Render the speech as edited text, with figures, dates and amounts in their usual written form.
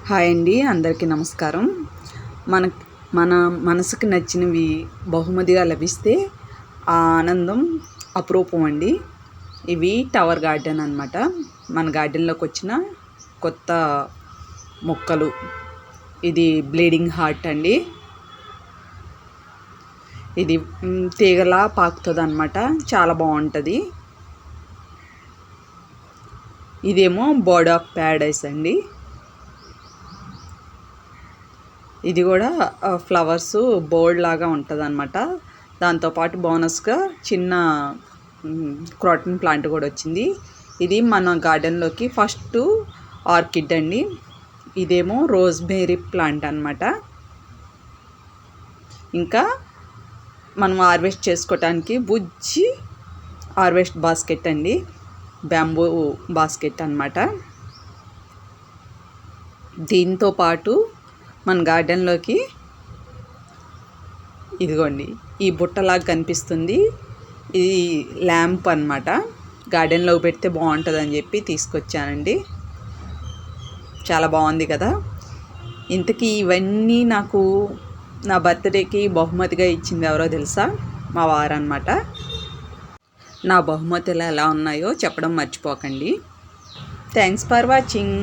Hi అండి, అందరికీ నమస్కారం. మన మన మనసుకు నచ్చినవి బహుమతిగా లభిస్తే ఆ ఆనందం అపురూపం అండి. ఇవి టవర్ గార్డెన్ అన్నమాట. మన గార్డెన్లోకి వచ్చిన కొత్త మొక్కలు. ఇది బ్లీడింగ్ హార్ట్ అండి. ఇది తీగలా పాకుతుంది అన్నమాట. చాలా బాగుంటుంది. ఇదేమో బర్డ్ ఆఫ్ ప్యారడైస్ అండి. ఇది కూడా ఫ్లవర్స్ బోర్డ్ లాగా ఉంటుంది అన్నమాట. దాంతోపాటు బోనస్గా చిన్న క్రాటన్ ప్లాంట్ కూడా వచ్చింది. ఇది మన గార్డెన్లోకి ఫస్ట్ ఆర్కిడ్ అండి. ఇదేమో రోజ్మేరీ ప్లాంట్ అన్నమాట. ఇంకా మనం హార్వెస్ట్ చేసుకోవటానికి బుజ్జి హార్వెస్ట్ బాస్కెట్ అండి, బ్యాంబూ బాస్కెట్ అన్నమాట. దీంతో పాటు మన గార్డెన్లోకి ఇదిగోండి ఈ బుట్టలాగా కనిపిస్తుంది. ఇది ల్యాంప్ అన్నమాట. గార్డెన్లో పెడితే బాగుంటుందని చెప్పి తీసుకొచ్చానండి. చాలా బాగుంది కదా. ఇంతకీ ఇవన్నీ నాకు నా బర్త్డేకి బహుమతిగా ఇచ్చింది ఎవరో తెలుసా? మా వారు అన్నమాట. నా బహుమతులు ఎలా ఉన్నాయో చెప్పడం మర్చిపోకండి. Thanks for watching.